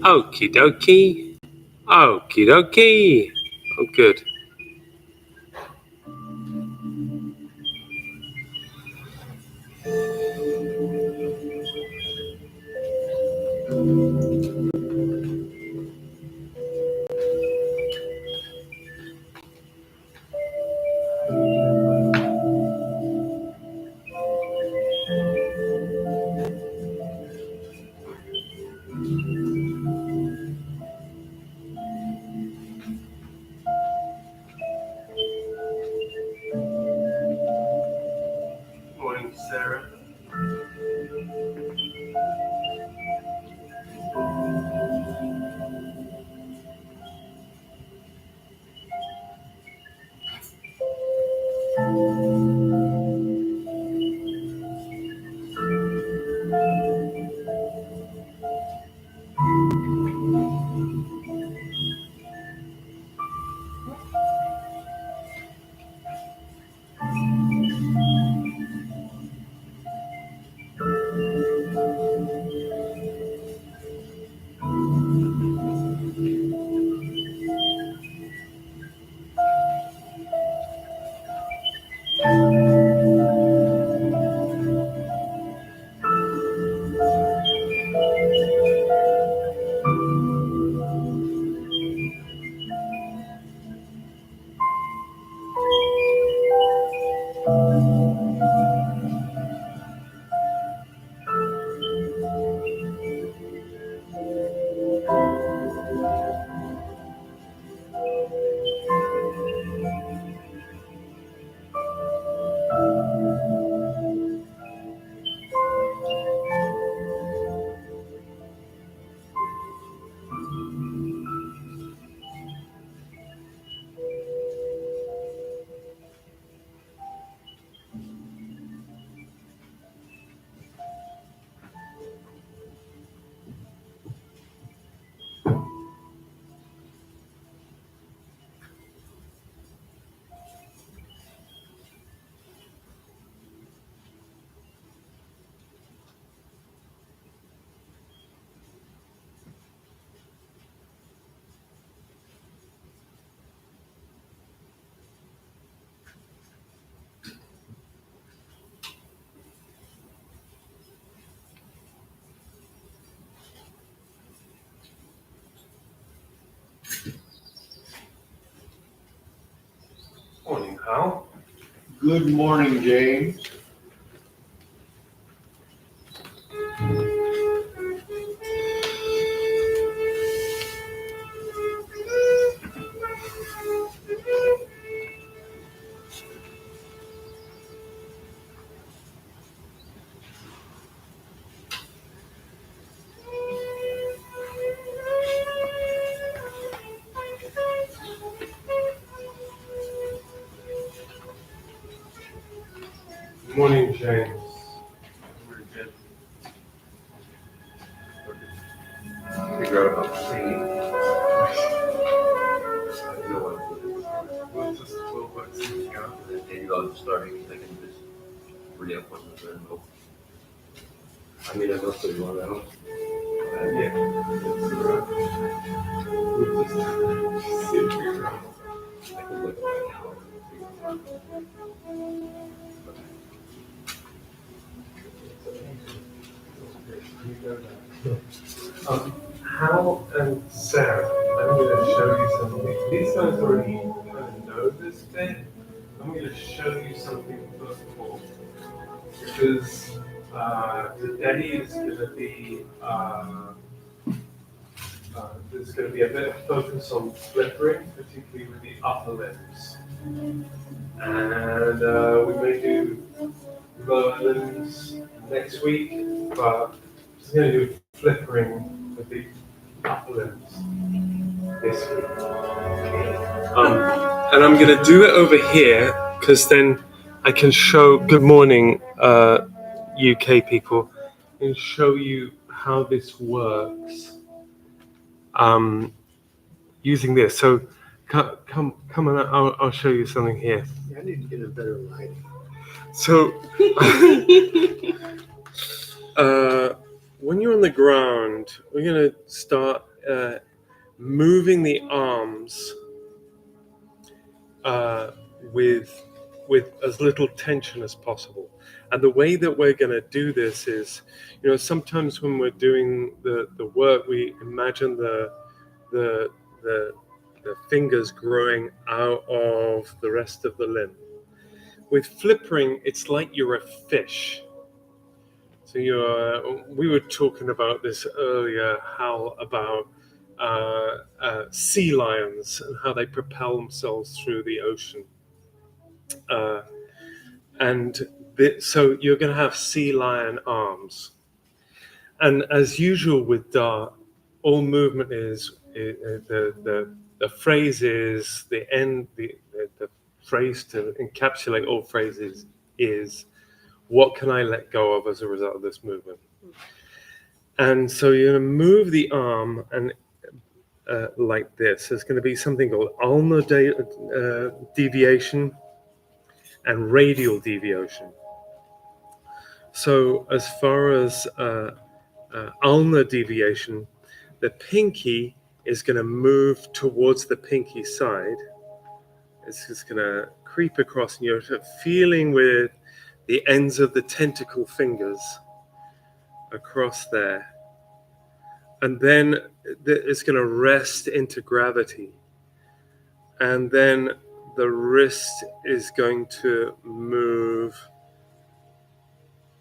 Okie dokie. Okie dokie. Oh, good. Morning, Sarah. Morning, Hal. Good morning, James. Morning, James. Very good. Figure out how to sing. What's this 12 bucks in the account? And you are starting, I can just really up on the go. I mean, I know so you want that one. Yeah. We'll just sit here. I can look at my Hal and Sarah, I'm going to show you something. These guys already kind of know this bit. I'm going to show you something first of all, because today is going to be there's going to be a bit of focus on flippering, particularly with the upper limbs, and we may do lower limbs next week, but I'm going to do flippering with the upper limbs this week. And I'm going to do it over here because then I can show, good morning, UK people, and show you how this works using this. So come on, I'll show you something here. I need to get a better lighting. So when you're on the ground, we're going to start moving the arms with as little tension as possible. And the way that we're going to do this is, sometimes when we're doing the work, we imagine the fingers growing out of the rest of the limb. With flippering, it's like you're a fish. So we were talking about this earlier, how about sea lions and how they propel themselves through the ocean. So you're going to have sea lion arms. And as usual with Dart, all movement is the phrase is the end. The phrase to encapsulate all phrases is, what can I let go of as a result of this movement? And so you're going to move the arm and like this. There's going to be something called ulnar deviation and radial deviation. So as far as ulnar deviation, the pinky is going to move towards the pinky side. It's just going to creep across, and you're feeling with the ends of the tentacle fingers across there. And then it's going to rest into gravity. And then the wrist is going to move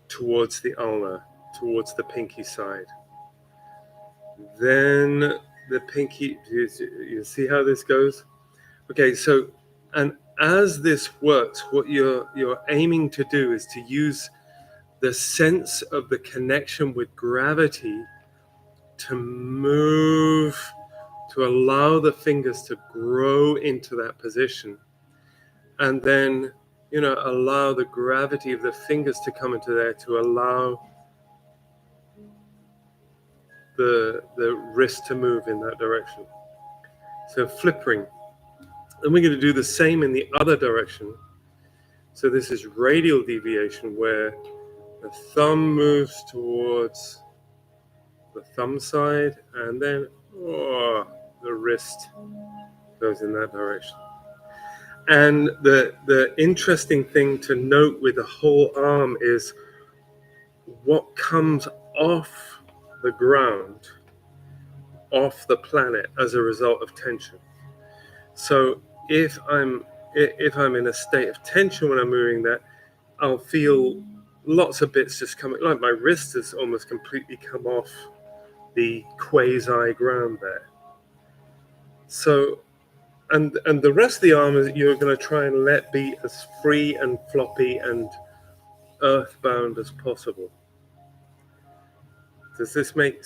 towards the ulnar, towards the pinky side. Then the pinky, you see how this goes? Okay, so, and as this works, what you're aiming to do is to use the sense of the connection with gravity to move, to allow the fingers to grow into that position. And then, allow the gravity of the fingers to come into there to allow the wrist to move in that direction. So flippering. And we're going to do the same in the other direction. So this is radial deviation, where the thumb moves towards the thumb side, and then the wrist goes in that direction. And the interesting thing to note with the whole arm is what comes off the ground, off the planet, as a result of tension. So if I'm in a state of tension when I'm moving that, I'll feel lots of bits just coming, like my wrist has almost completely come off the quasi ground there. So, and the rest of the arm is you're going to try and let be as free and floppy and earthbound as possible. Is this making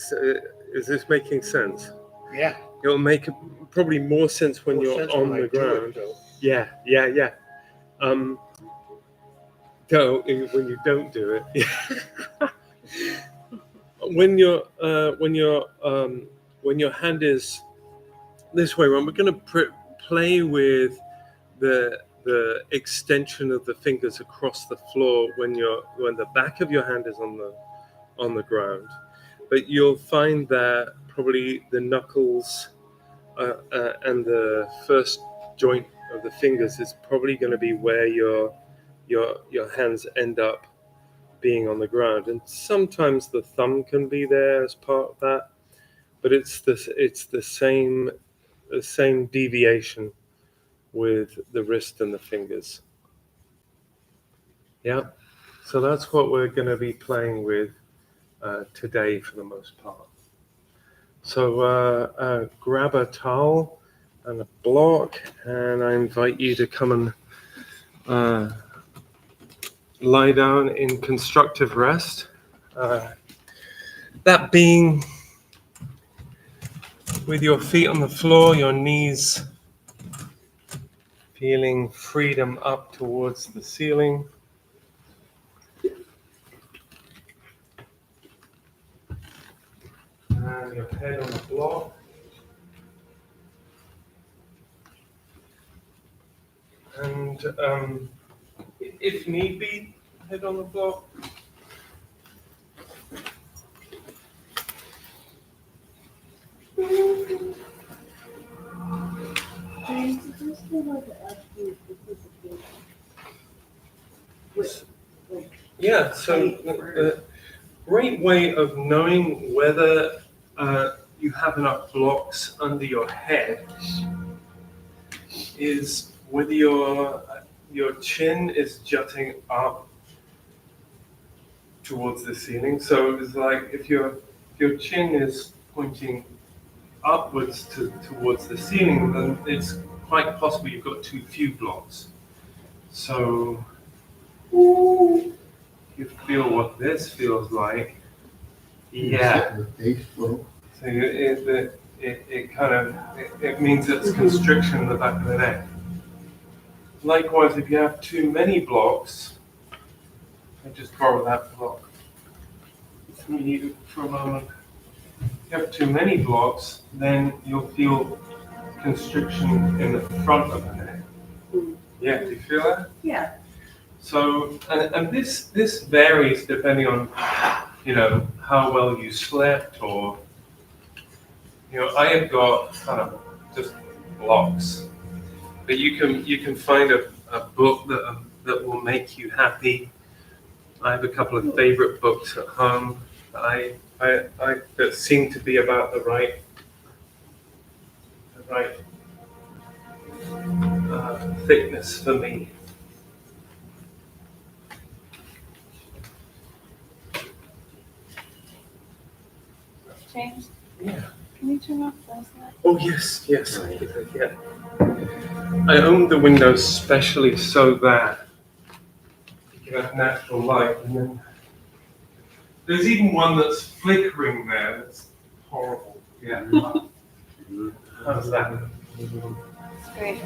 sense? Yeah. It'll make probably more sense when you're on the ground. Yeah. When you don't do it. when your hand is this way, we're going to play with the extension of the fingers across the floor when the back of your hand is on the ground, but you'll find that probably the knuckles and the first joint of the fingers is probably going to be where your hands end up being on the ground, and sometimes the thumb can be there as part of that, but it's the same deviation with the wrist and the fingers. Yeah, so that's what we're going to be playing with today for the most part. So grab a towel and a block, and I invite you to come and lie down in constructive rest. That being with your feet on the floor, your knees feeling freedom up towards the ceiling. And your head on the block. And if need be, head on the block. like to ask you specifically. Yeah, so the great way of knowing whether you have enough blocks under your head is whether your chin is jutting up towards the ceiling. So it's like if your chin is pointing upwards towards the ceiling, then it's quite possible you've got too few blocks. So you feel what this feels like. Yeah. So it kind of it means it's constriction in the back of the neck. Likewise, if you have too many blocks, I just borrow that block from you for a moment. If you have too many blocks, then you'll feel constriction in the front of the neck. Yeah, do you feel that? Yeah. So, and this varies depending on, how well you slept, or, I have got kind of just blocks, but you can find a book that will make you happy. I have a couple of favorite books at home that that seem to be about the right thickness for me. James, Yeah. can you turn off those lights? Oh yes. Yeah. I owned the windows specially so that you can have natural light. And then there's even one that's flickering there. That's horrible. Yeah. How's that? It's great.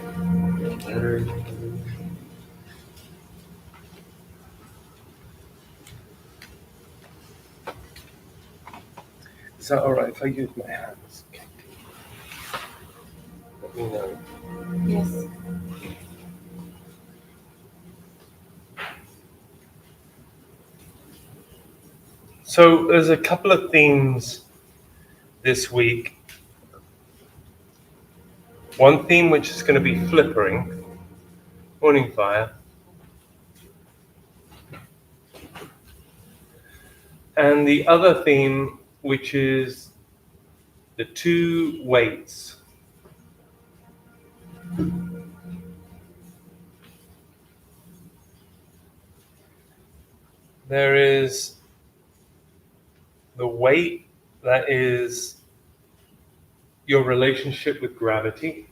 Is that all right if I use my hands? Let me know. Yes. So there's a couple of themes this week. One theme which is going to be flippering, morning fire. And the other theme, which is the two weights. There is the weight that is your relationship with gravity.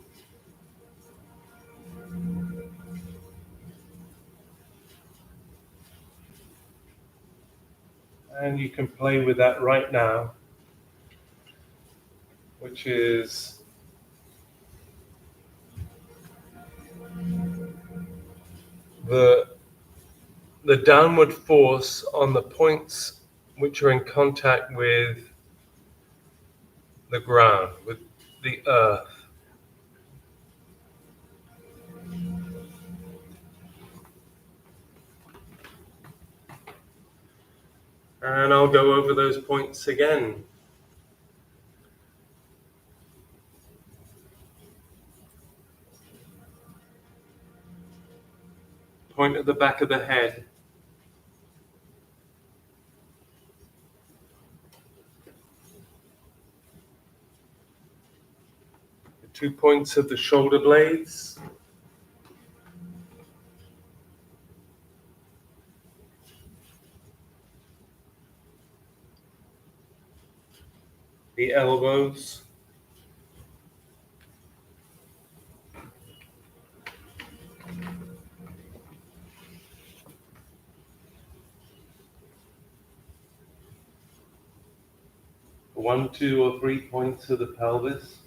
And you can play with that right now, which is the downward force on the points which are in contact with the ground, with the earth. And I'll go over those points again. Point at the back of the head. The 2 points of the shoulder blades. The elbows. The 1, 2, or 3 points of the pelvis.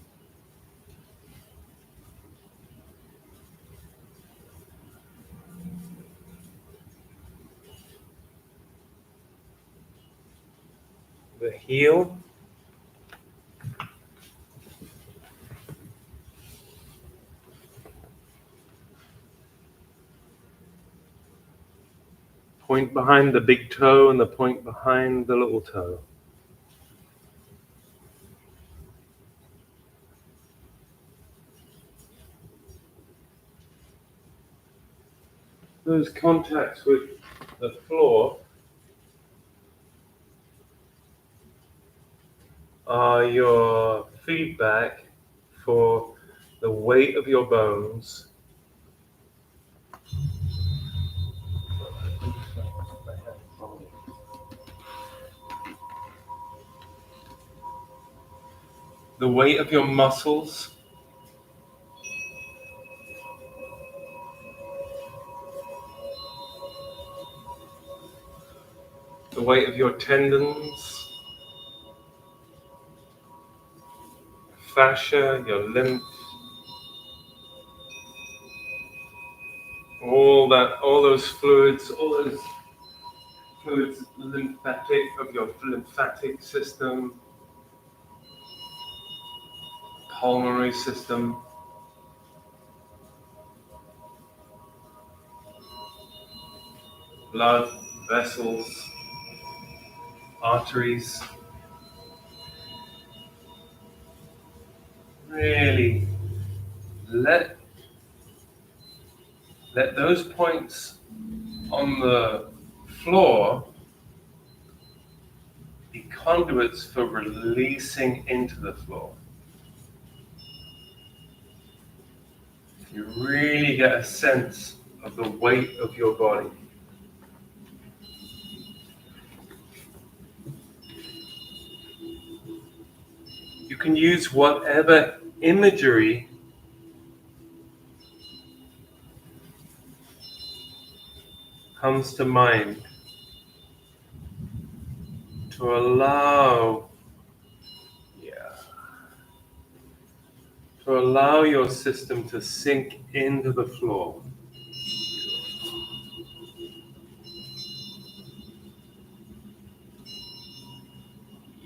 The heel. Point behind the big toe and the point behind the little toe. those contacts with the floor are your feedback for the weight of your bones. The weight of your muscles. The weight of your tendons, fascia, your lymph, all those fluids, lymphatic of your lymphatic system, pulmonary system, blood vessels, arteries. Really let those points on the floor be conduits for releasing into the floor. You really get a sense of the weight of your body. You can use whatever imagery comes to mind to allow your system to sink into the floor.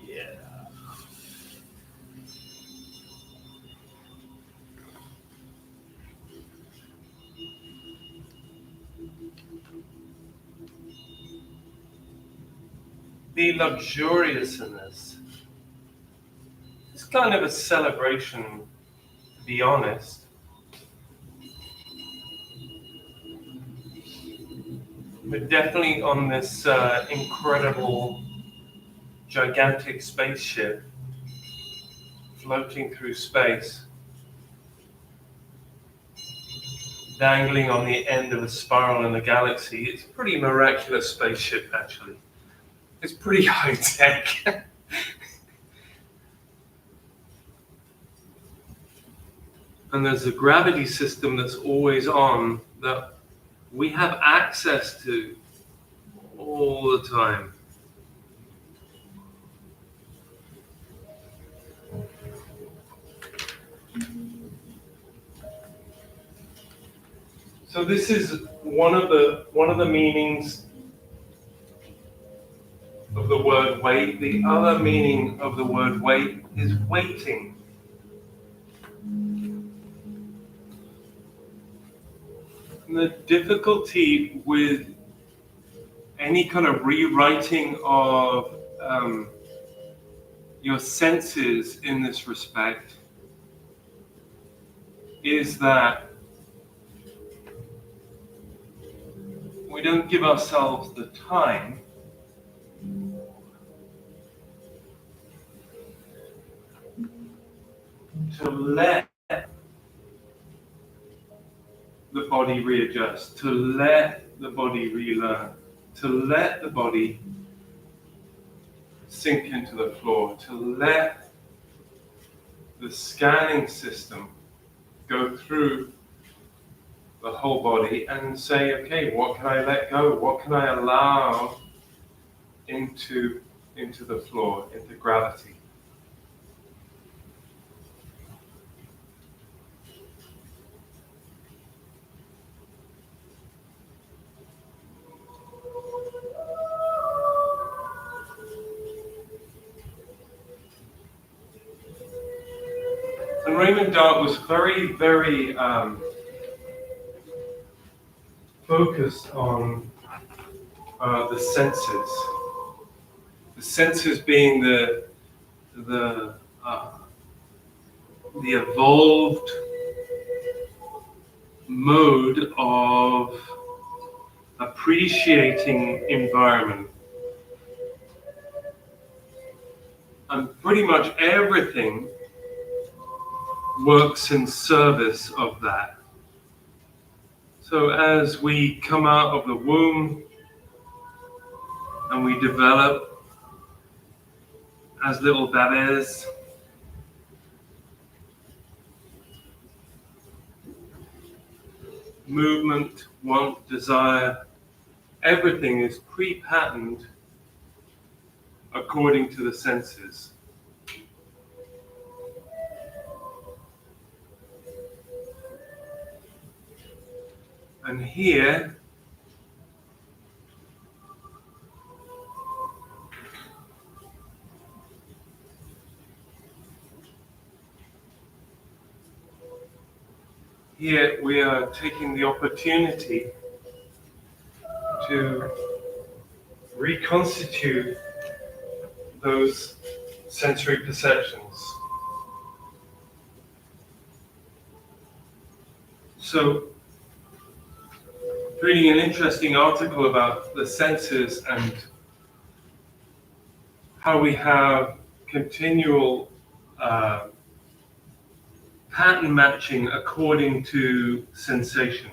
Yeah. Be luxurious in this. It's kind of a celebration, to be honest. We're definitely on this incredible, gigantic spaceship floating through space, dangling on the end of a spiral in the galaxy. It's a pretty miraculous spaceship, actually. It's pretty high tech. And there's a gravity system that's always on that we have access to all the time. So this is one of the meanings of the word weight. The other meaning of the word weight is waiting. And the difficulty with any kind of rewriting of your senses in this respect is that we don't give ourselves the time to let the body readjust, to let the body relearn, to let the body sink into the floor, to let the scanning system go through the whole body and say, okay, what can I let go? What can I allow into the floor, into gravity? And Raymond Dart was very, very focused on the senses. The senses being the evolved mode of appreciating environment. And pretty much everything works in service of that. So as we come out of the womb and we develop as little bebés, movement, want, desire, everything is pre-patterned according to the senses. And here, we are taking the opportunity to reconstitute those sensory perceptions. So, reading an interesting article about the senses and how we have continual pattern matching according to sensation.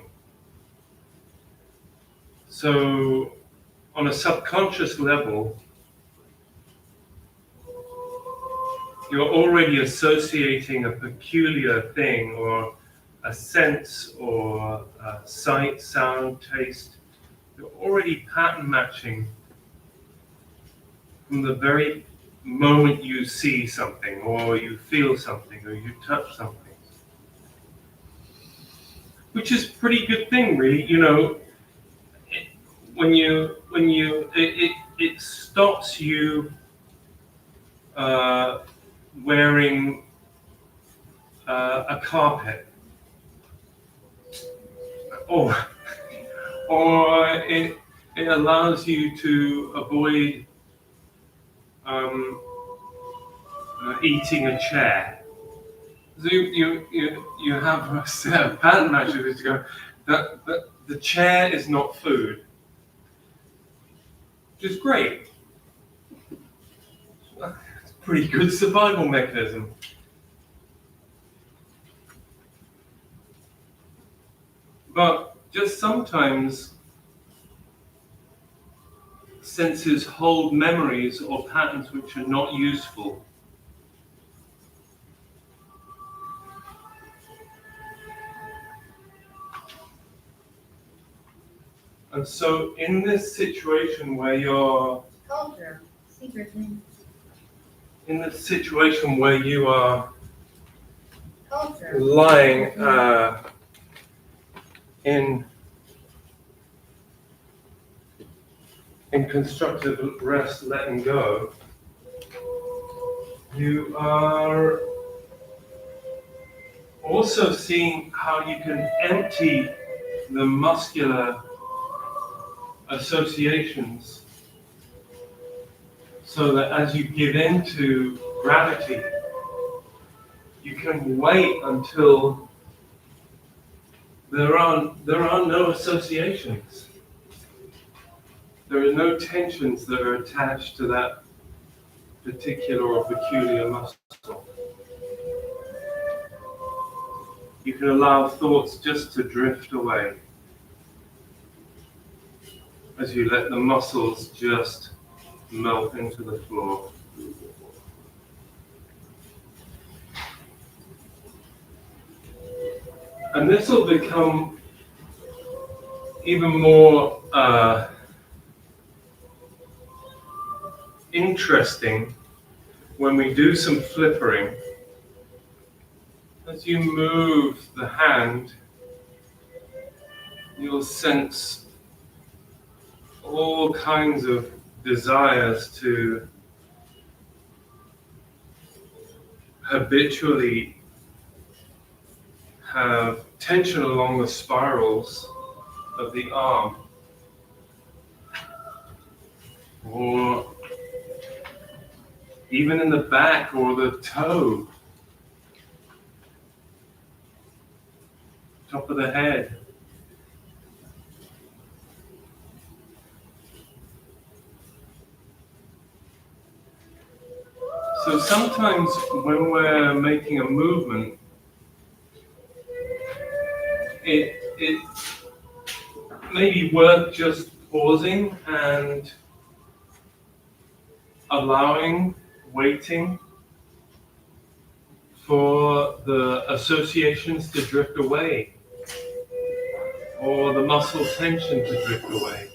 So, on a subconscious level, you're already associating a peculiar thing or a sense or a sight, sound, taste. You're already pattern matching from the very moment you see something or you feel something or you touch something. Which is a pretty good thing, really. You know, it stops you wearing a carpet, or it allows you to avoid eating a chair. So you have a set of pattern matches which go that the chair is not food, which is great. It's a pretty good survival mechanism. But just sometimes senses hold memories or patterns which are not useful. And so in this situation where you're in the situation where you are lying in constructive rest, letting go, you are also seeing how you can empty the muscular associations so that as you give in to gravity, you can wait until there are no associations. There are no tensions that are attached to that particular or peculiar muscle. You can allow thoughts just to drift away as you let the muscles just melt into the floor. And this will become even more interesting when we do some flippering. As you move the hand, you'll sense all kinds of desires to habitually have tension along the spirals of the arm, or even in the back or the toe, top of the head. So sometimes when we're making a movement, it may be worth just pausing and allowing, waiting for the associations to drift away or the muscle tension to drift away.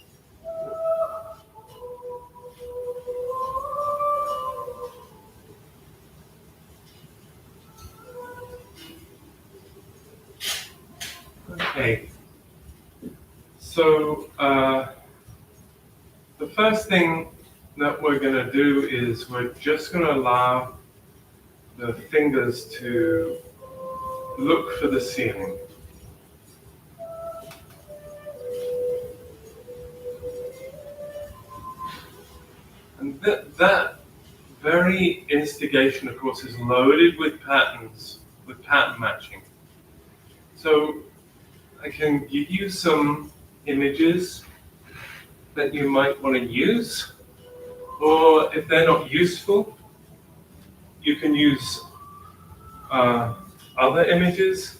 Okay, so the first thing that we're going to do is we're just going to allow the fingers to look for the ceiling. And that very instigation, of course, is loaded with patterns, with pattern matching. So I can give you some images that you might want to use, or if they're not useful, you can use other images.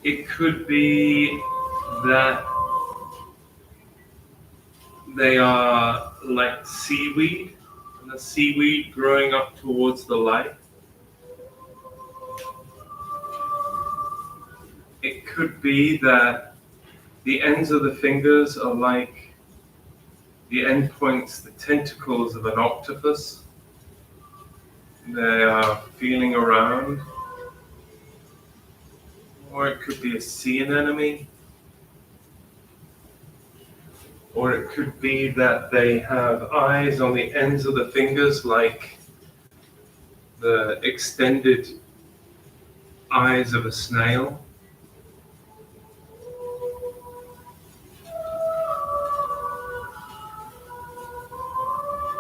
It could be that they are like seaweed, and the seaweed growing up towards the light. It could be that the ends of the fingers are like the end points, the tentacles of an octopus. They are feeling around. Or it could be a sea anemone. Or it could be that they have eyes on the ends of the fingers like the extended eyes of a snail.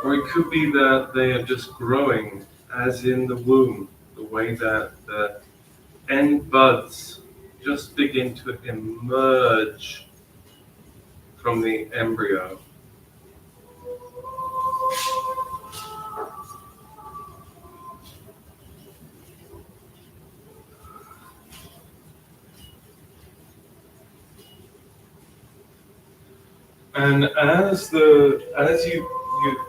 Or it could be that they are just growing, as in the womb, the way that the end buds just begin to emerge from the embryo. And as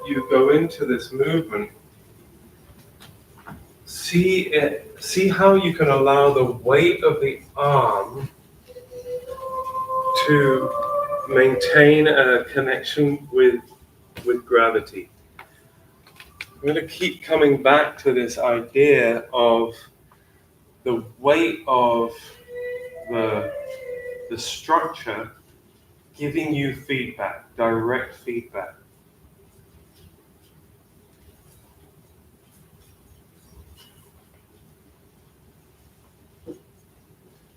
you go into this movement, see how you can allow the weight of the arm to maintain a connection with gravity. I'm going to keep coming back to this idea of the weight of the structure giving you feedback, direct feedback.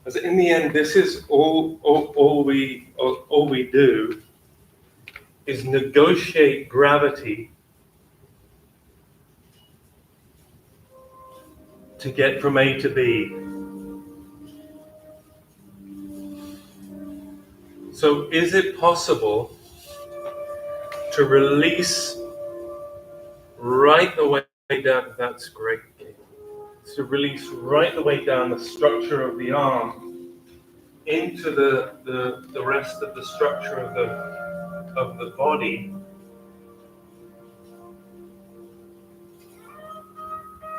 Because in the end, this is all we do is negotiate gravity to get from A to B. So is it possible to release right the way down? That's great. To release right the way down the structure of the arm into the rest of the structure of the body.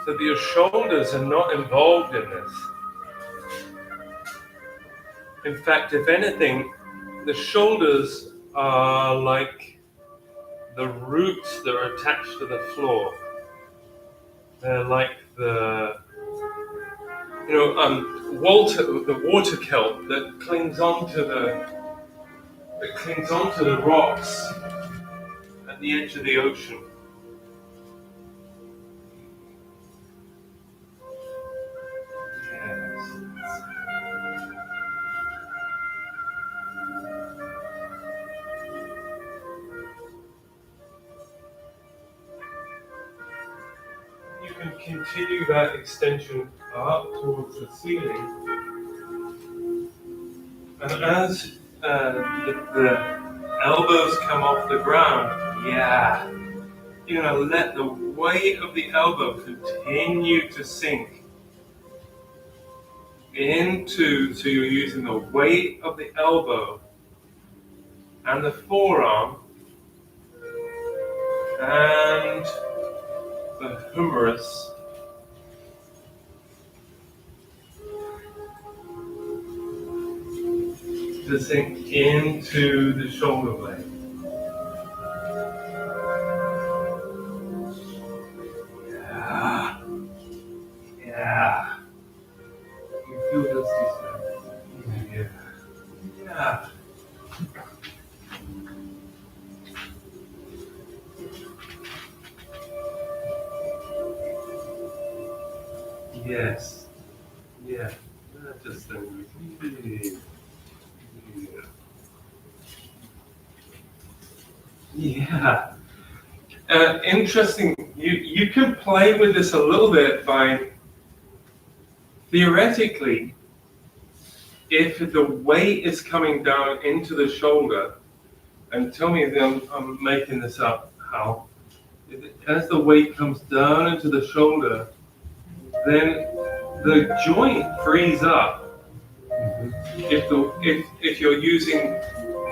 So that your shoulders are not involved in this. In fact, if anything, the shoulders are like the roots that are attached to the floor. They're like the water kelp that clings onto the rocks at the edge of the ocean. Yes. You can continue that extension up towards the ceiling, and as elbows come off the ground. Yeah. You're going to let the weight of the elbow continue to sink into, so you're using the weight of the elbow and the forearm and the humerus to sink into the shoulder blade. Yeah. Yeah. You feel this? Yeah. Yeah. Yes. Yeah. Just then. Yeah. Interesting. You can play with this a little bit by theoretically, if the weight is coming down into the shoulder, and tell me if I'm making this up, Hal. As the weight comes down into the shoulder, then the joint frees up. If you're using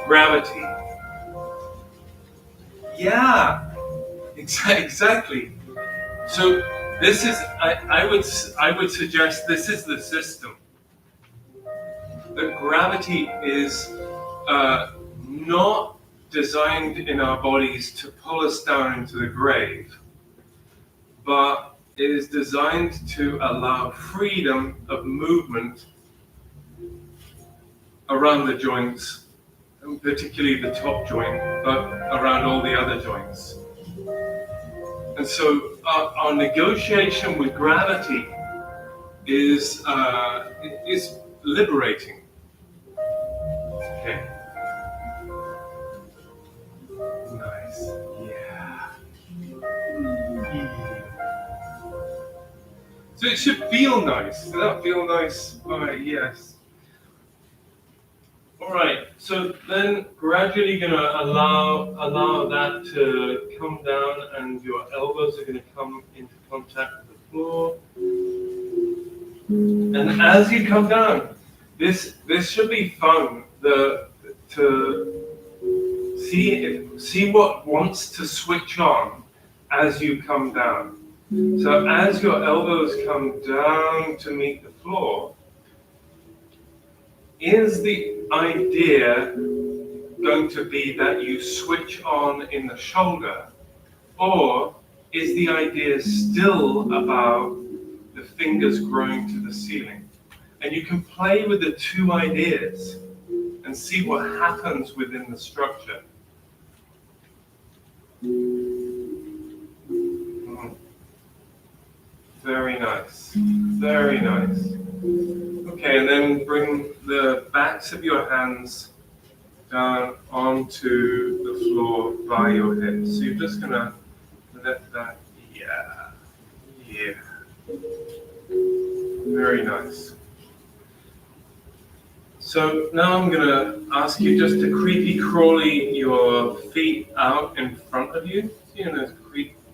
gravity. Yeah, exactly. So this is I would suggest this is the system. That gravity is not designed in our bodies to pull us down into the grave, but it is designed to allow freedom of movement around the joints, and particularly the top joint, but around all the other joints. And so our negotiation with gravity is liberating. Okay. Nice. Yeah. So it should feel nice. Does that feel nice? All right, yes. All right, so then gradually going to allow that to come down, and your elbows are going to come into contact with the floor. And as you come down, this should be fun. To see what wants to switch on as you come down. So as your elbows come down to meet the floor, is the idea going to be that you switch on in the shoulder, or is the idea still about the fingers growing to the ceiling? And you can play with the two ideas and see what happens within the structure. Very nice. Very nice. Okay, and then bring the backs of your hands down onto the floor by your hips. So you're just gonna let that, yeah. Very nice. So now I'm gonna ask you just to creepy crawly your feet out in front of you. So you're gonna creepy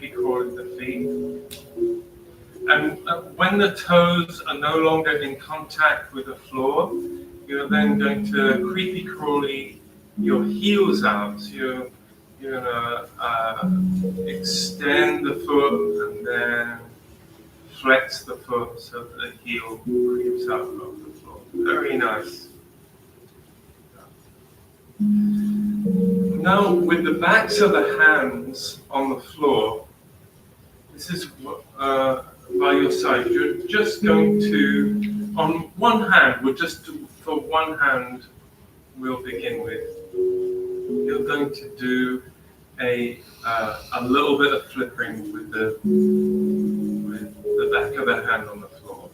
crawly the feet. And when the toes are no longer in contact with the floor, you're then going to creepy crawly your heels out. So you're gonna extend the foot and then flex the foot so that the heel creeps out of the floor. Very nice. Now with the backs of the hands on the floor, this is by your side. You're just going to, on one hand, for one hand, we'll begin with. You're going to do a little bit of flippering with the back of the hand on the floor.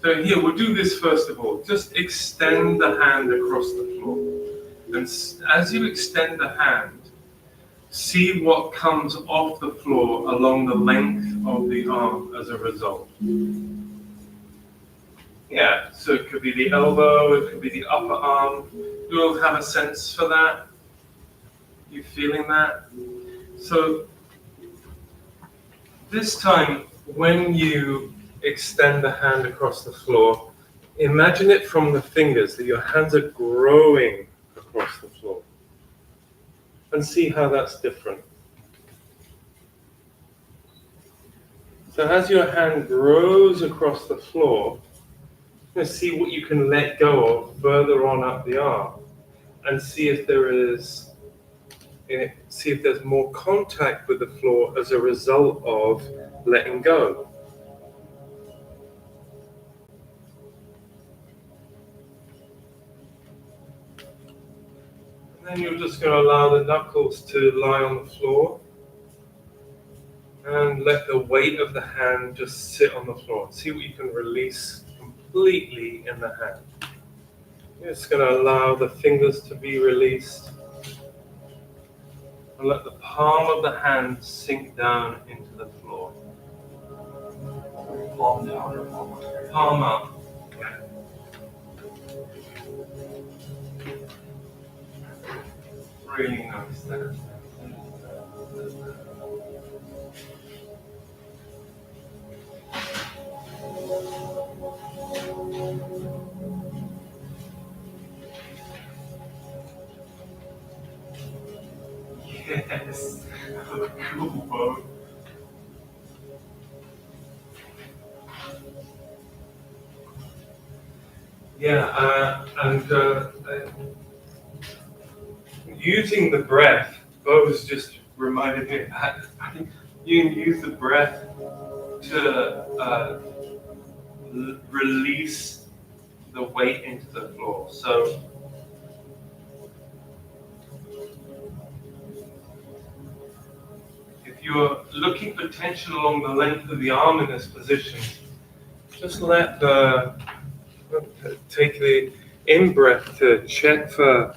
So here, we'll do this first of all. Just extend the hand across the floor. And as you extend the hand, see what comes off the floor along the length of the arm as a result. Yeah, so it could be the elbow, it could be the upper arm. You'll have a sense for that. You feeling that? So this time, when you extend the hand across the floor, imagine it from the fingers, that your hands are growing across the floor. And see how that's different. So as your hand grows across the floor, you're going to see what you can let go of further on up the arm, and see if there's more contact with the floor as a result of letting go. And then you're just going to allow the knuckles to lie on the floor and let the weight of the hand just sit on the floor. See what you can release completely in the hand. You're just going to allow the fingers to be released and let the palm of the hand sink down into the floor. Palm down or palm up? Palm up. Yeah. Really nice there. Yes. Cool boat. Yeah, using the breath, Bo's just reminded me that I think you can use the breath to release the weight into the floor. So if you're looking for tension along the length of the arm in this position, just take the in-breath to check for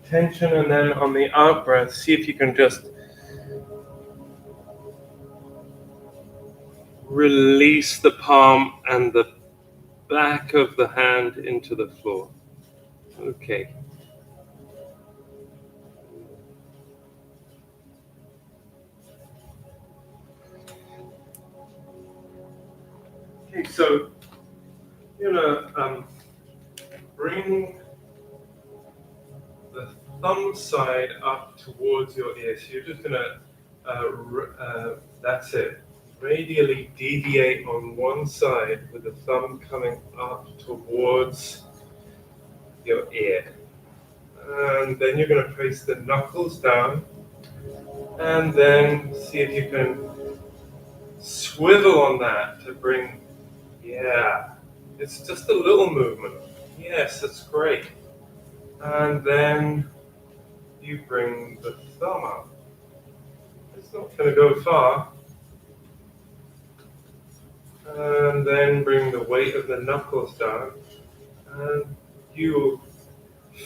tension, and then on the out-breath, see if you can just release the palm and the back of the hand into the floor. Okay. Okay, so you're gonna bring the thumb side up towards your ear. So you're just gonna, that's it. Radially deviate on one side with the thumb coming up towards your ear. And then you're going to place the knuckles down, and then see if you can swivel on that to bring, yeah, it's just a little movement. Yes, that's great. And then you bring the thumb up. It's not going to go far. And then bring the weight of the knuckles down, and you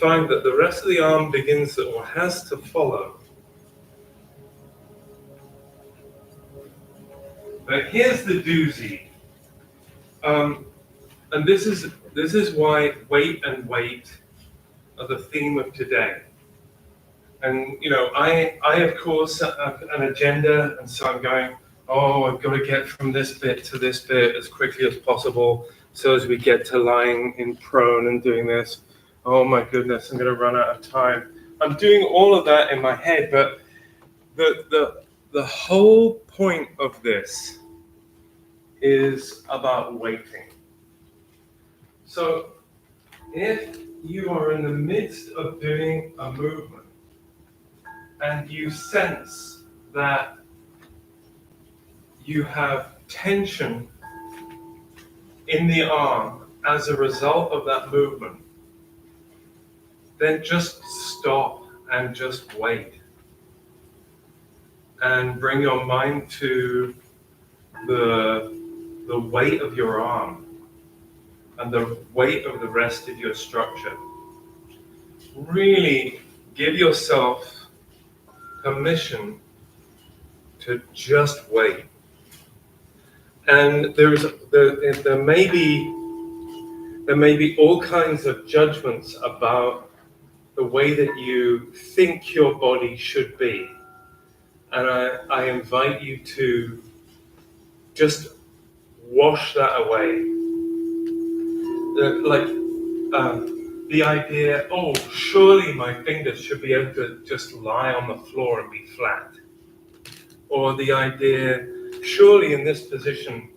find that the rest of the arm begins or has to follow. But here's the doozy, and this is why weight and weight are the theme of today. And you know, I of course have an agenda, and so I'm going, oh, I've got to get from this bit to this bit as quickly as possible, so as we get to lying in prone and doing this. Oh my goodness, I'm going to run out of time. I'm doing all of that in my head, but the whole point of this is about waiting. So if you are in the midst of doing a movement and you sense that you have tension in the arm as a result of that movement, then just stop and just wait. And bring your mind to the weight of your arm and the weight of the rest of your structure. Really give yourself permission to just wait. And there may be all kinds of judgments about the way that you think your body should be. And I invite you to just wash that away. The idea, oh, surely my fingers should be able to just lie on the floor and be flat. Or the idea, surely in this position,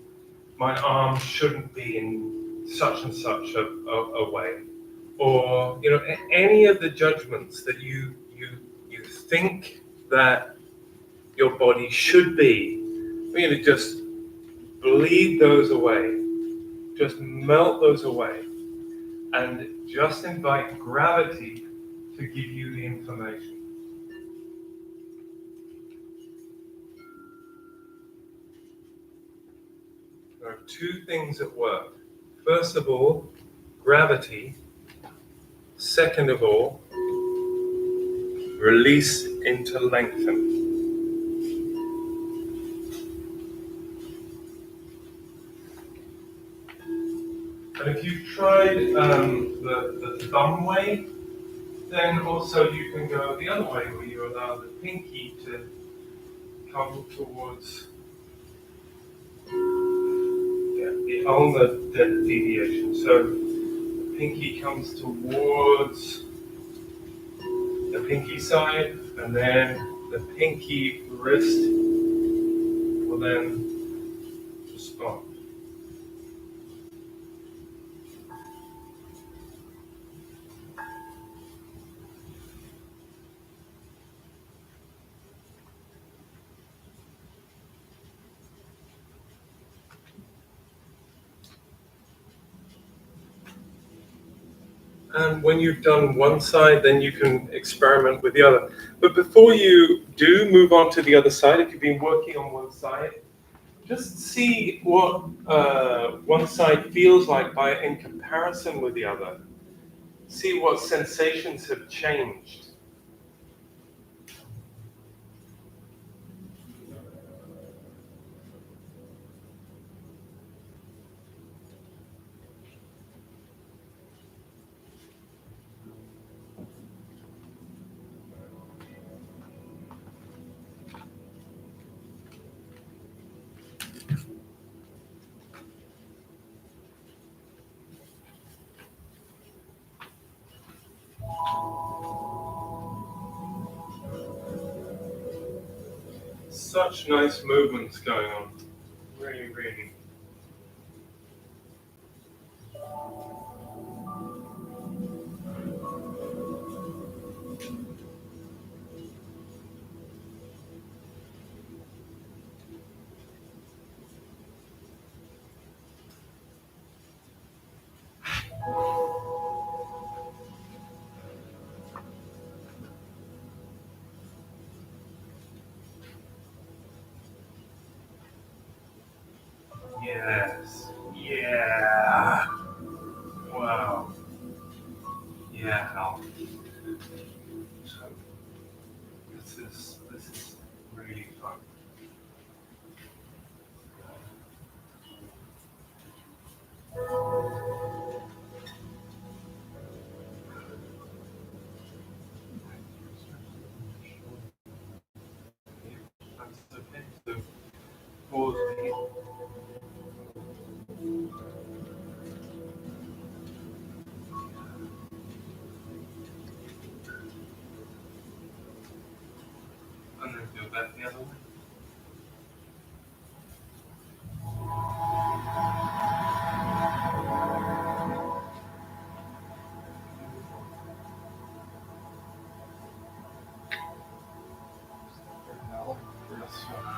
my arms shouldn't be in such and such a way. Or, any of the judgments that you think that your body should be, we're going to just bleed those away, just melt those away, and just invite gravity to give you the information. There are two things at work. First of all, gravity. Second of all, release into lengthen. And if you've tried the thumb way, then also you can go the other way, where you allow the pinky to come towards the ulnar deviation. So the pinky comes towards the pinky side, and then the pinky wrist will then respond. And when you've done one side, then you can experiment with the other. But before you do move on to the other side, if you've been working on one side, just see what one side feels like in comparison with the other. See what sensations have changed. Such nice movements going on. Really, really. Yes. Yeah. Wow. Yeah. So this is really fun. That's okay. So pause here. And then go back the other way.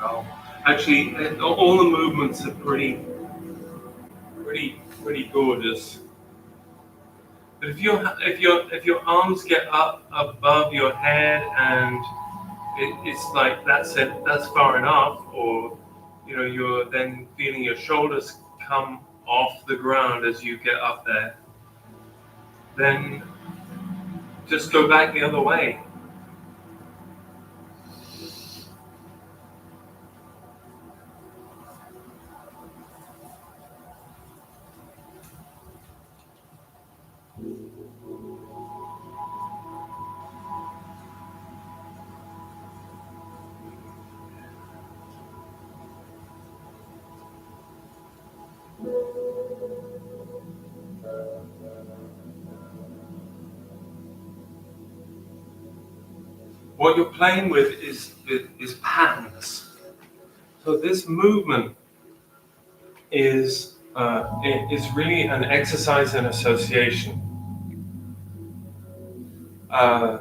Wow. Actually, all the movements are pretty gorgeous. But if your arms get up above your head and it's like that's far enough, or you're then feeling your shoulders come off the ground as you get up there, then just go back the other way. What you're playing with is patterns. So this movement is really an exercise in association. I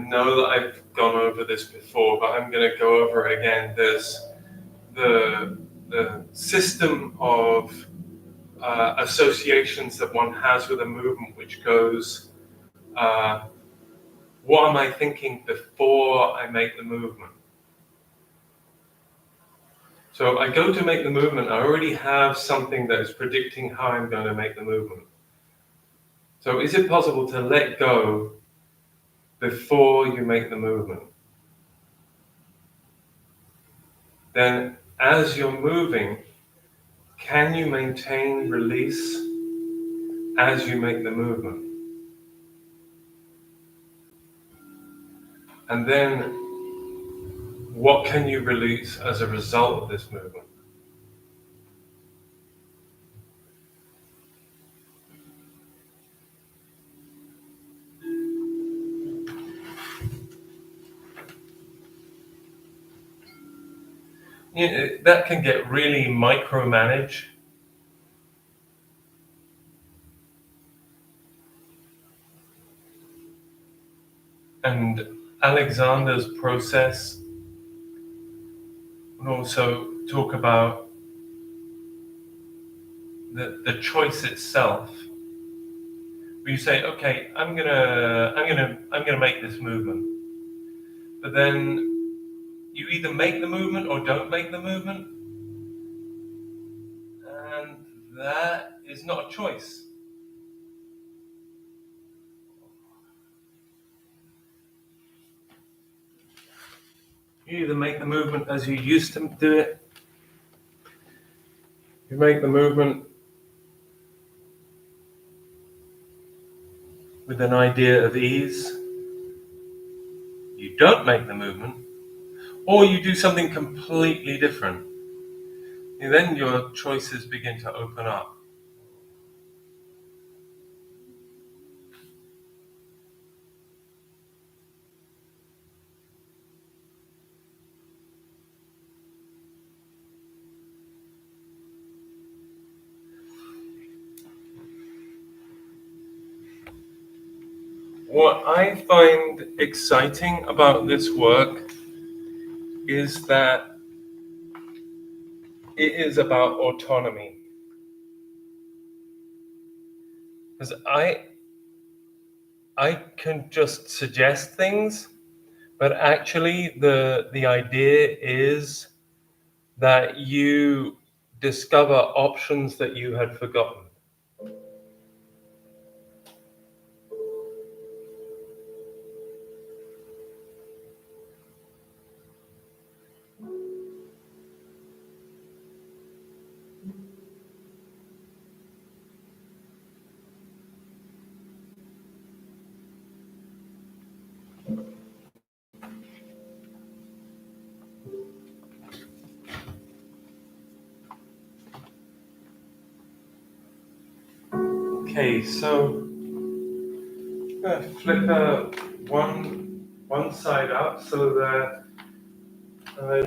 know that I've gone over this before, but I'm going to go over it again. There's the system of associations that one has with a movement, which goes, what am I thinking before I make the movement? So I go to make the movement, I already have something that is predicting how I'm going to make the movement. So is it possible to let go before you make the movement? Then as you're moving, can you maintain release as you make the movement? And then what can you release as a result of this movement? That can get really micromanaged. And Alexander's process would also talk about the choice itself. Where you say, okay, I'm gonna make this movement. But then you either make the movement or don't make the movement. And that is not a choice. You either make the movement as you used to do it. You make the movement with an idea of ease. You don't make the movement, or you do something completely different. And then your choices begin to open up. What I find exciting about this work is that it is about autonomy. Because I can just suggest things, but actually the idea is that you discover options that you had forgotten. Okay, so I'm going to flip one side up so that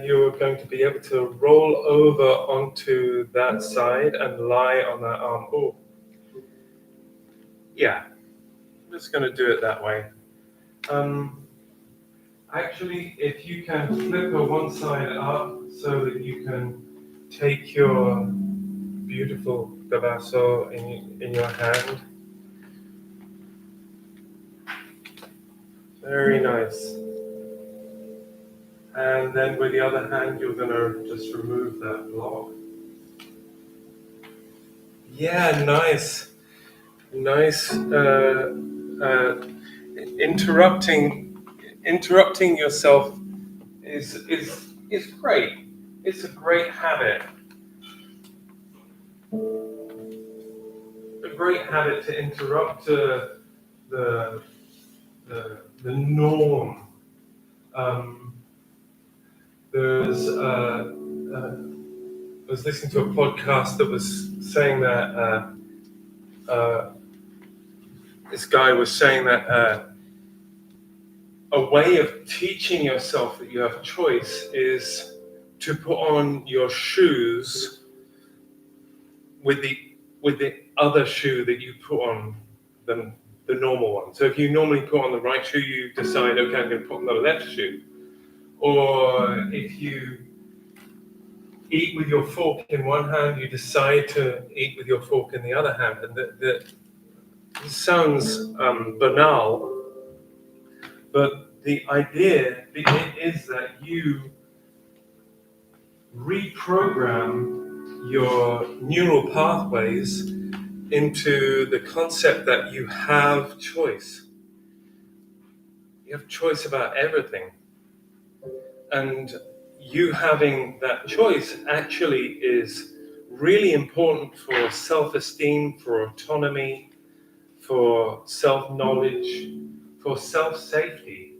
you're going to be able to roll over onto that side and lie on that arm. Oh, yeah, I'm just going to do it that way. Actually, if you can flip one side up so that you can take your beautiful gabasso in your hand. Very nice. And then with the other hand, you're going to just remove that block. Yeah, nice. Nice. Interrupting yourself is great. It's a great habit. great habit to interrupt the norm. There's I was listening to a podcast that was saying that this guy was saying that a way of teaching yourself that you have a choice is to put on your shoes with the other shoe that you put on the normal one. So if you normally put on the right shoe, you decide, okay, I'm going to put on the left shoe. Or if you eat with your fork in one hand, you decide to eat with your fork in the other hand. And it sounds banal, but the idea is that you reprogram your neural pathways into the concept that you have choice. You have choice about everything. And you having that choice actually is really important for self-esteem, for autonomy, for self-knowledge, for self-safety.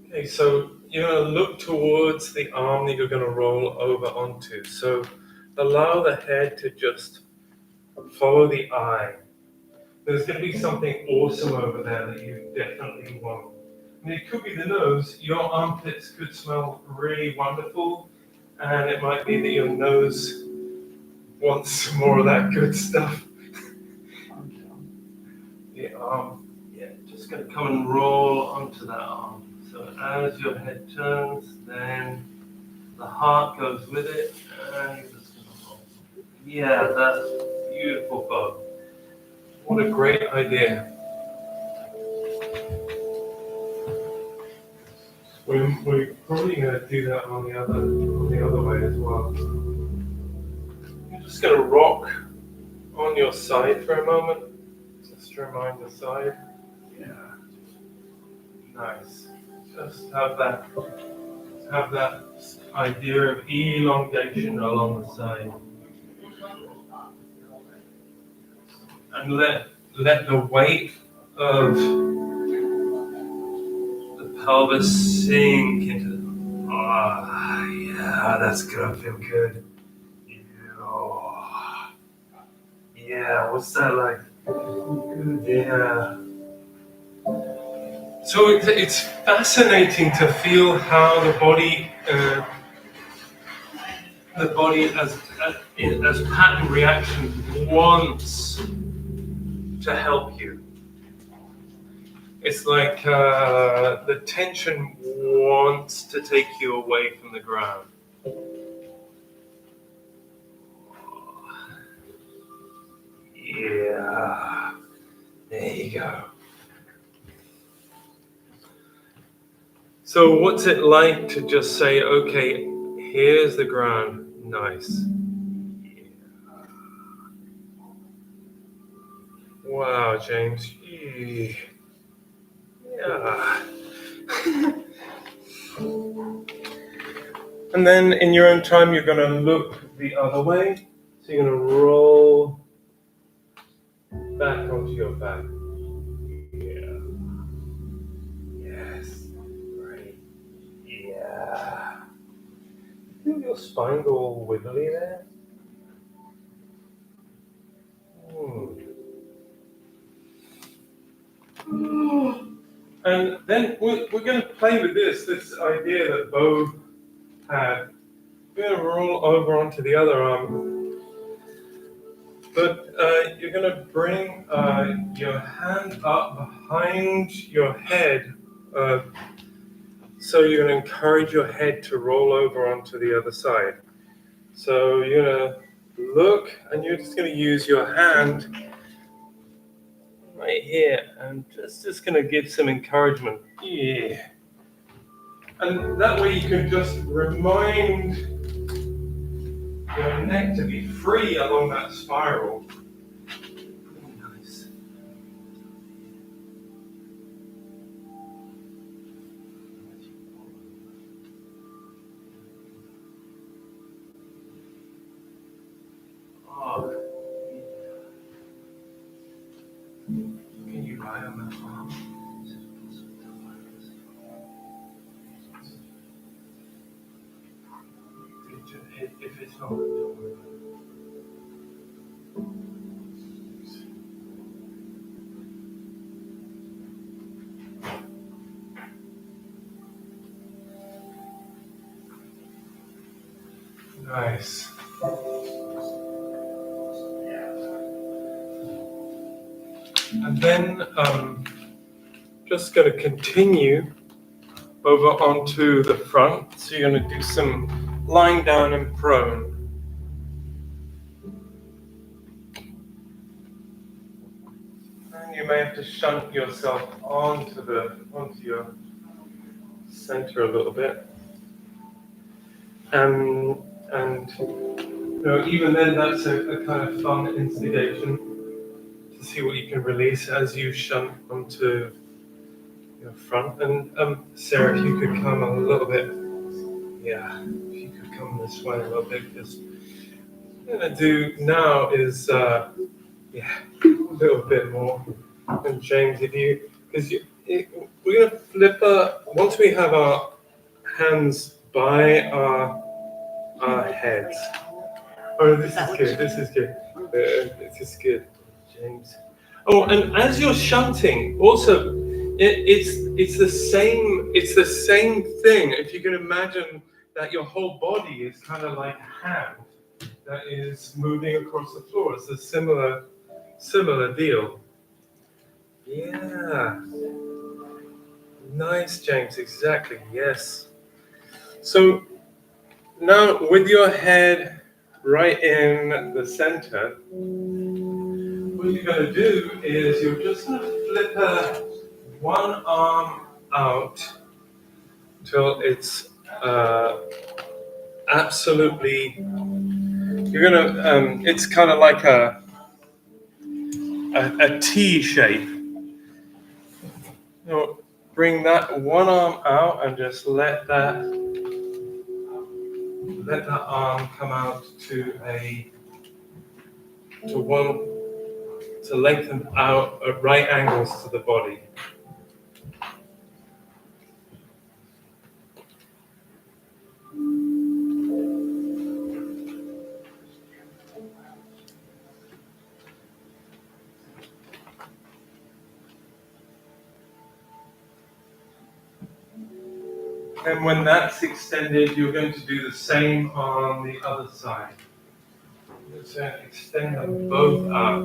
Okay, so you're going to look towards the arm that you're going to roll over onto. So allow the head to just follow the eye. There's going to be something awesome over there that you definitely want. I mean, it could be the nose. Your armpits could smell really wonderful, and it might be that your nose wants some more of that good stuff. The arm, yeah, just going to come and roll onto that arm. So as your head turns, then the heart goes with it, and you're just going to roll. Yeah, that's beautiful, Bob. What a great idea. We're probably going to do that on the other way as well. You're just going to rock on your side for a moment, just to remind the side. Yeah, nice. Just have that idea of elongation along the side, and let the weight of the pelvis sink into the. Ah, yeah, that's gonna feel good. Oh, yeah, what's that like? Yeah. So it's fascinating to feel how the body as pattern reaction wants to help you. It's like the tension wants to take you away from the ground. Yeah, there you go. So what's it like to just say, okay, here's the ground, nice. Yeah. Wow, James. Yeah. And then in your own time, you're going to look the other way. So you're going to roll back onto your back. Yeah. Yes. Great. Yeah. Feel your spine go all wiggly there? And then we're going to play with this idea that Bo had. We're going to roll over onto the other arm. But you're going to bring your hand up behind your head. So you're going to encourage your head to roll over onto the other side. So you're going to look, and you're just going to use your hand right here, and just going to give some encouragement. Yeah. And that way you can just remind your neck to be free along that spiral. Nice. If it's not, don't worry about it. Nice. And then just going to continue over onto the front. So you're going to do some lying down and prone. And you may have to shunt yourself onto your center a little bit. And you know, even then, that's a kind of fun instigation to see what you can release as you shunt onto your front. And Sarah, if you could come a little bit, yeah, if you could come this way a little bit, because what I'm going to do now is, yeah, a little bit more. And James, if you, because we're going to flip once we have our hands by our heads. Oh, this is good. This is good. This is good, James. Oh, and as you're shunting, also, it's the same. It's the same thing. If you can imagine that your whole body is kind of like a hand that is moving across the floor. It's a similar deal. Yeah. Nice, James. Exactly. Yes. So now with your head right in the center, what you're going to do is you're just going to flip one arm out till it's absolutely. You're going to. It's kind of like a T shape. You know, bring that one arm out and just let that arm come out to lengthen out at right angles to the body. And when that's extended, you're going to do the same on the other side. So extend them both up.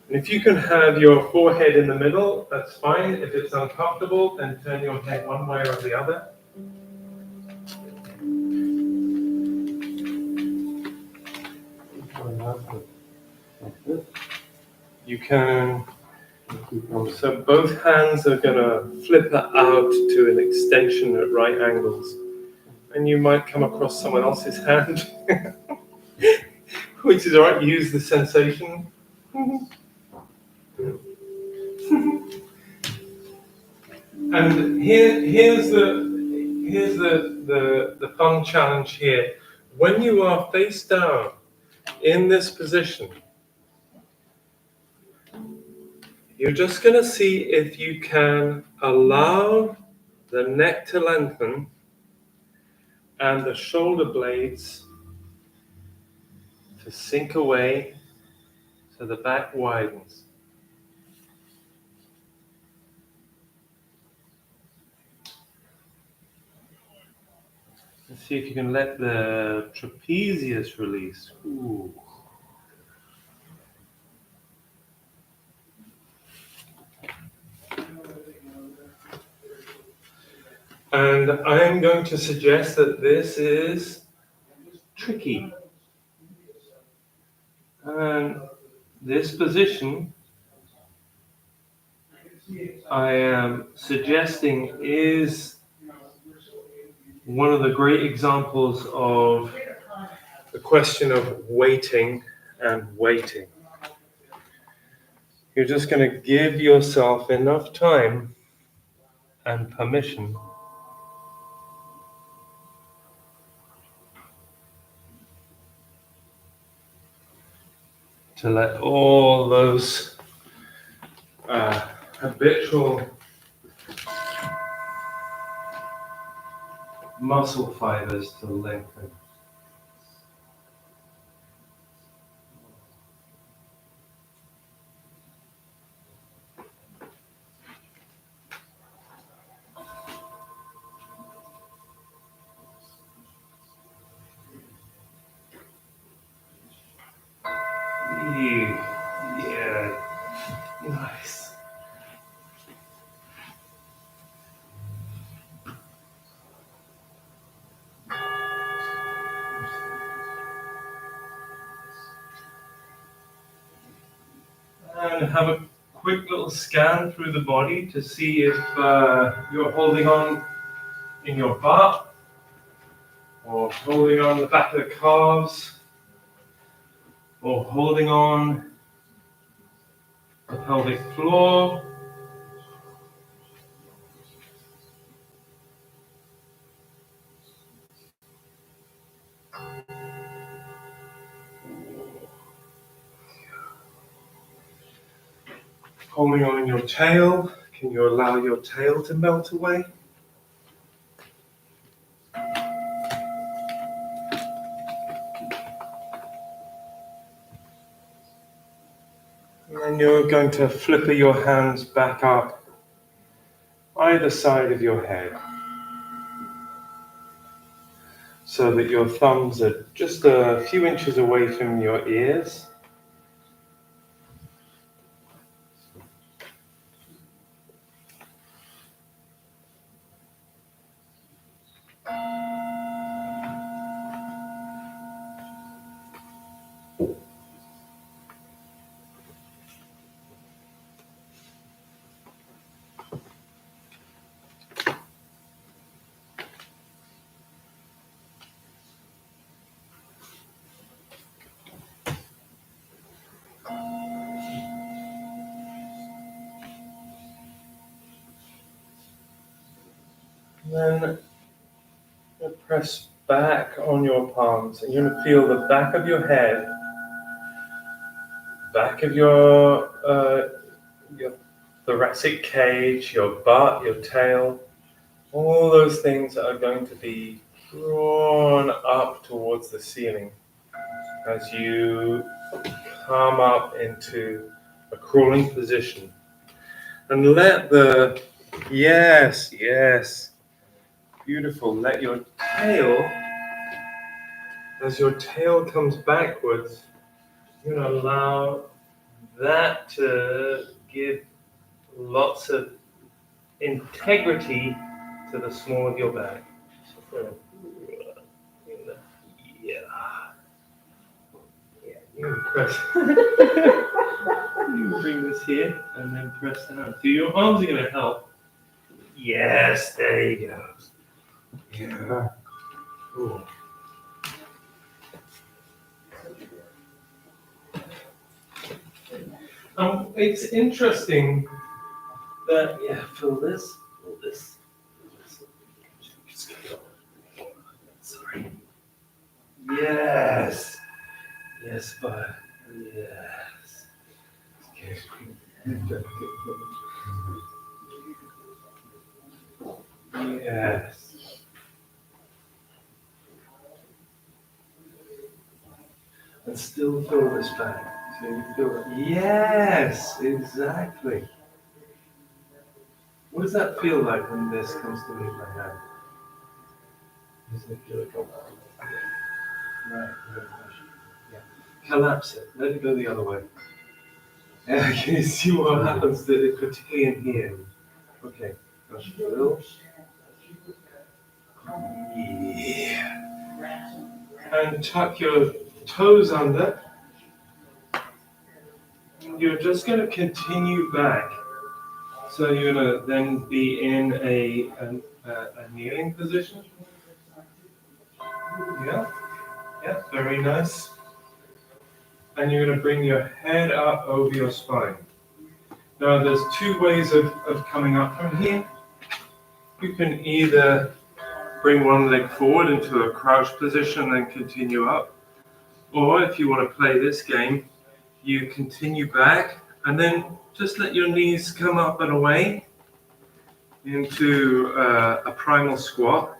And if you can have your forehead in the middle, that's fine. If it's uncomfortable, then turn your head one way or the other. You can, so both hands are going to flip it out to an extension at right angles. And you might come across someone else's hand, which is all right. Use the sensation. And here's the fun challenge here. When you are face down in this position, you're just going to see if you can allow the neck to lengthen and the shoulder blades to sink away so the back widens. And see if you can let the trapezius release. Ooh. And I'm going to suggest that this is tricky. And this position, I am suggesting, is one of the great examples of the question of waiting and waiting. You're just going to give yourself enough time and permission to let all those habitual muscle fibers to lengthen. Yeah, nice. And have a quick little scan through the body to see if you're holding on in your butt or holding on the back of the calves or holding on the pelvic floor. Holding on in your tail. Can you allow your tail to melt away? And then you're going to flipper your hands back up either side of your head so that your thumbs are just a few inches away from your ears. And then press back on your palms, and you're going to feel the back of your head, back of your thoracic cage, your butt, your tail. All those things are going to be drawn up towards the ceiling as you come up into a crawling position. And let the, yes, beautiful, let your tail, as your tail comes backwards, you're going to allow that to give lots of integrity to the small of your back. You press. You bring this here and then press down. So your arms are going to help. Yes, there you go. Yeah. Cool. It's interesting that, feel this. Sorry. Yes, but yes. Yes. And still feel this back. So you feel it. Yes, exactly. What does that feel like when this comes to meet my hand? Does it feel like right. Yeah. Collapse it. Let it go the other way. Yeah, can you see what happens, particularly in here? Okay. Gosh, Will. Yeah. And tuck your toes under. You're just going to continue back. So you're going to then be in a kneeling position. Yeah, very nice. And you're going to bring your head up over your spine. Now there's two ways of coming up from here. You can either bring one leg forward into a crouch position and continue up. Or if you want to play this game, you continue back and then just let your knees come up and away into a primal squat.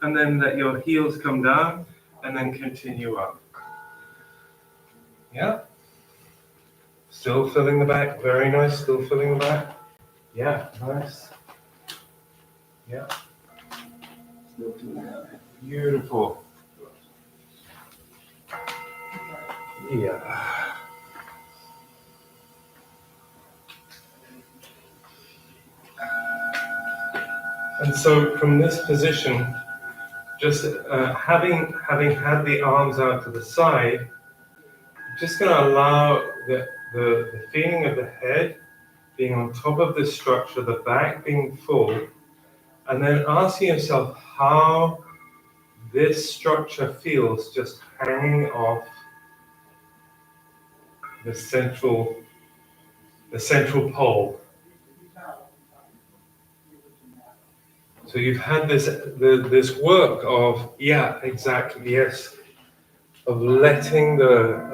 and then let your heels come down, and then continue up. Yeah. Still filling the back, very nice, still filling the back. Yeah, nice. Yeah. Still filling the back. Beautiful. Yeah. And so from this position, just having had the arms out to the side, just going to allow the feeling of the head being on top of the structure, the back being full, and then asking yourself how this structure feels just hanging off the central pole. So you've had this work of, yeah, exactly, yes, of letting the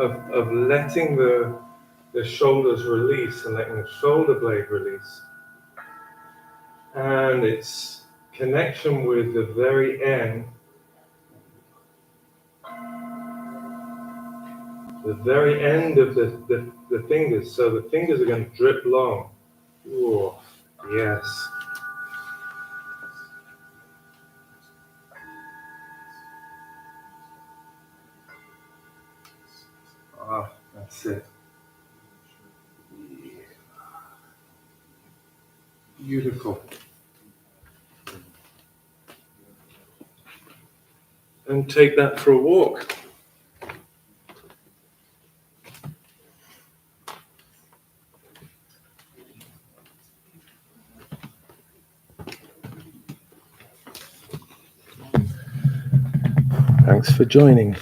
shoulders release and letting the shoulder blade release. And its connection with the very end, of the fingers. So the fingers are going to drip long. Ooh, yes. Ah, that's it. Yeah. Beautiful. And take that for a walk. Thanks for joining.